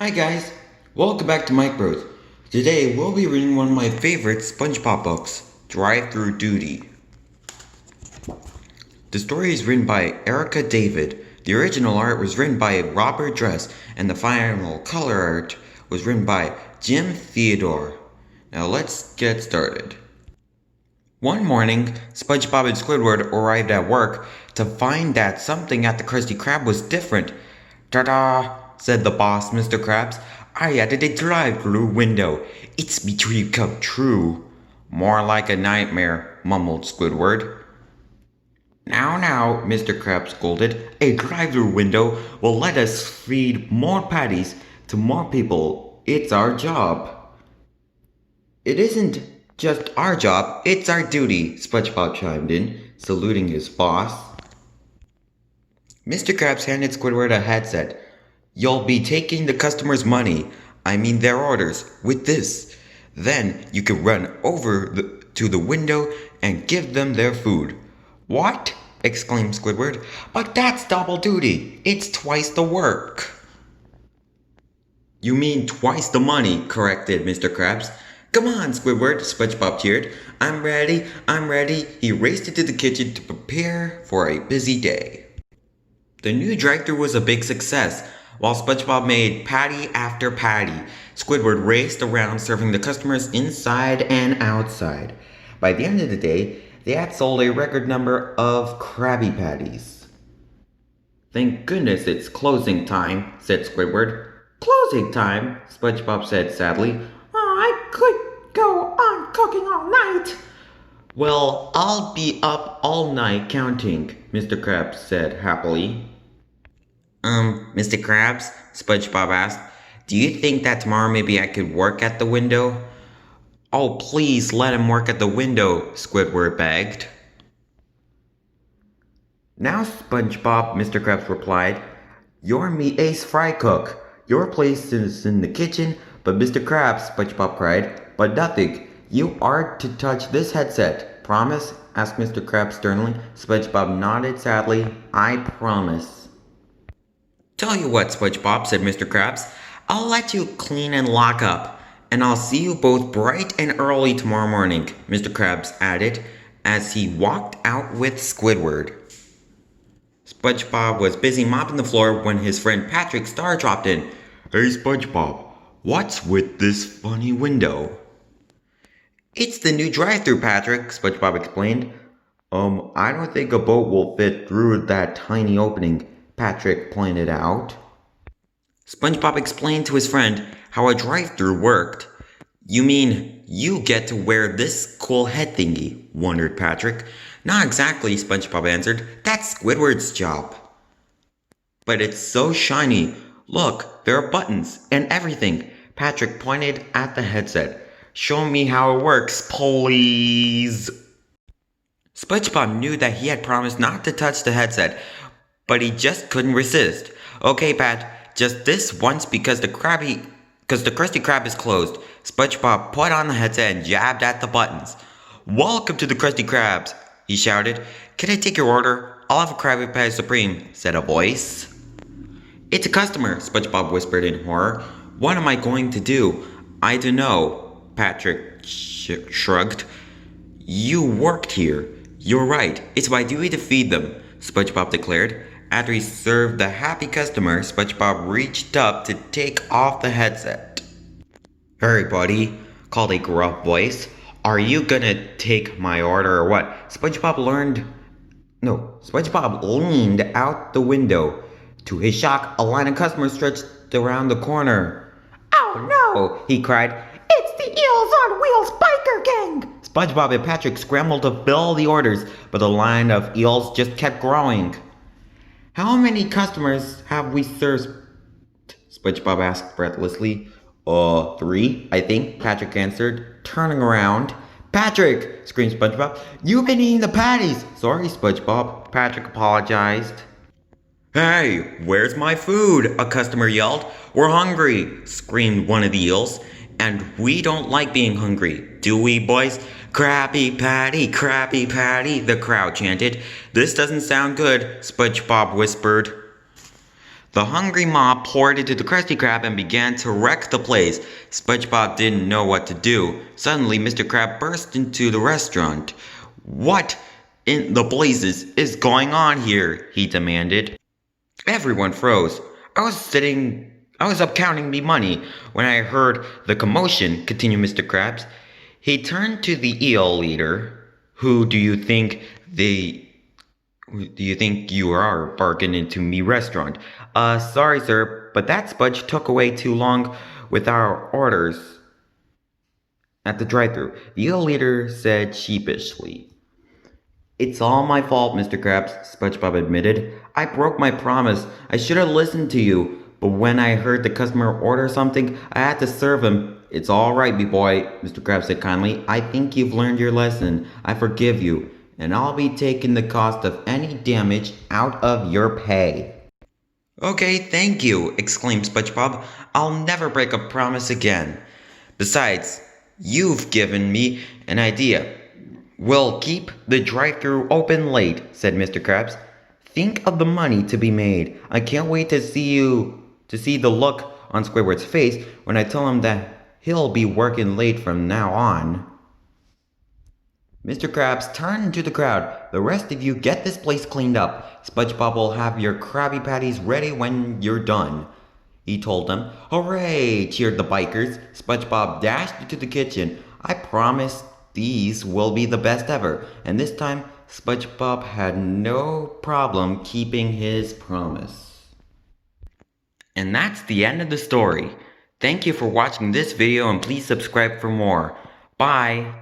Hi guys, welcome back to Mike Bros. Today we'll be reading one of my favorite Spongebob books, Drive-Thru Duty. The story is written by Erica David. The original art was written by Robert Dress, and the final color art was written by Jim Theodore. Now let's get started. One morning, Spongebob and Squidward arrived at work to find that something at the Krusty Krab was different. "Ta-da!" said the boss, Mr. Krabs. "I added a drive-thru window. It's my dream come true." "More like a nightmare," mumbled Squidward. Now, Mr. Krabs scolded. "A drive-thru window will let us feed more patties to more people. It's our job." "It isn't just our job, it's our duty," SpongeBob chimed in, saluting his boss. Mr. Krabs handed Squidward a headset. "You'll be taking the customers' money, their orders, with this. Then you can run over to the window and give them their food." "What?" exclaimed Squidward. "But that's double duty. It's twice the work." "You mean twice the money," corrected Mr. Krabs. "Come on, Squidward," SpongeBob cheered. I'm ready. He raced into the kitchen to prepare for a busy day. The new drive-thru was a big success. While SpongeBob made patty after patty, Squidward raced around serving the customers inside and outside. By the end of the day, they had sold a record number of Krabby Patties. "Thank goodness it's closing time," said Squidward. "Closing time?" SpongeBob said sadly. "I could go on cooking all night." "Well, I'll be up all night counting," Mr. Krabs said happily. Mr. Krabs," SpongeBob asked, "do you think that tomorrow maybe I could work at the window?" "Oh, please let him work at the window," Squidward begged. "Now, SpongeBob," Mr. Krabs replied, "you're me ace fry cook. Your place is in the kitchen, but Mr. Krabs," SpongeBob cried, "but nothing. You are to touch this headset. Promise?" asked Mr. Krabs sternly. SpongeBob nodded sadly. "I promise." "Tell you what, SpongeBob," said Mr. Krabs, "I'll let you clean and lock up, and I'll see you both bright and early tomorrow morning," Mr. Krabs added, as he walked out with Squidward. SpongeBob was busy mopping the floor when his friend Patrick Star dropped in. "Hey, SpongeBob, what's with this funny window?" "It's the new drive-thru, Patrick," SpongeBob explained. I don't think a boat will fit through that tiny opening," Patrick pointed out. SpongeBob explained to his friend how a drive-thru worked. "You mean you get to wear this cool head thingy?" wondered Patrick. "Not exactly," SpongeBob answered. "That's Squidward's job." "But it's so shiny. Look, there are buttons and everything." Patrick pointed at the headset. "Show me how it works, please." SpongeBob knew that he had promised not to touch the headset, but he just couldn't resist. "Okay, Pat, just this once because the Krusty Krab is closed." SpongeBob put on the headset and jabbed at the buttons. "Welcome to the Krusty Krabs," he shouted. "Can I take your order?" "I'll have a Krabby Patty Supreme," said a voice. "It's a customer," SpongeBob whispered in horror. "What am I going to do?" "I dunno," Patrick shrugged. "You worked here." "You're right. It's my duty to feed them," SpongeBob declared. After he served the happy customer, SpongeBob reached up to take off the headset. "Hey, buddy," called a gruff voice. "Are you gonna take my order or what?" SpongeBob leaned out the window. To his shock, a line of customers stretched around the corner. "Oh no!" he cried. "It's the Eels on Wheels biker gang!" SpongeBob and Patrick scrambled to fill the orders, but the line of eels just kept growing. "How many customers have we served?" SpongeBob asked breathlessly. 3, I think," Patrick answered, turning around. "Patrick!" screamed SpongeBob. "You've been eating the patties!" "Sorry, SpongeBob," Patrick apologized. "Hey, where's my food?" a customer yelled. "We're hungry," screamed one of the eels. "And we don't like being hungry, do we, boys?" Krabby Patty, the crowd chanted. "This doesn't sound good," SpongeBob whispered. The hungry mob poured into the Krusty Krab and began to wreck the place. SpongeBob didn't know what to do. Suddenly, Mr. Krab burst into the restaurant. "What in the blazes is going on here?" he demanded. Everyone froze. I was up counting me money when I heard the commotion, continued Mr. Krabs. He turned to the eel leader. Who do you think you are barging into me restaurant? Sorry, sir, but that Spudge took away too long with our orders at the drive-thru, the eel leader said sheepishly. It's all my fault, Mr. Krabs, SpongeBob admitted. I broke my promise. I should have listened to you. But when I heard the customer order something, I had to serve him. It's all right, me boy, Mr. Krabs said kindly. I think you've learned your lesson. I forgive you. And I'll be taking the cost of any damage out of your pay. Okay, thank you, exclaimed SpongeBob. I'll never break a promise again. Besides, you've given me an idea. We'll keep the drive-thru open late, said Mr. Krabs. Think of the money to be made. I can't wait to see the look on Squidward's face when I tell him that he'll be working late from now on. Mr. Krabs turned to the crowd. The rest of you get this place cleaned up. SpongeBob will have your Krabby Patties ready when you're done, he told them. Hooray! Cheered the bikers. SpongeBob dashed into the kitchen. I promise these will be the best ever. And this time, SpongeBob had no problem keeping his promise. And that's the end of the story. Thank you for watching this video and please subscribe for more. Bye!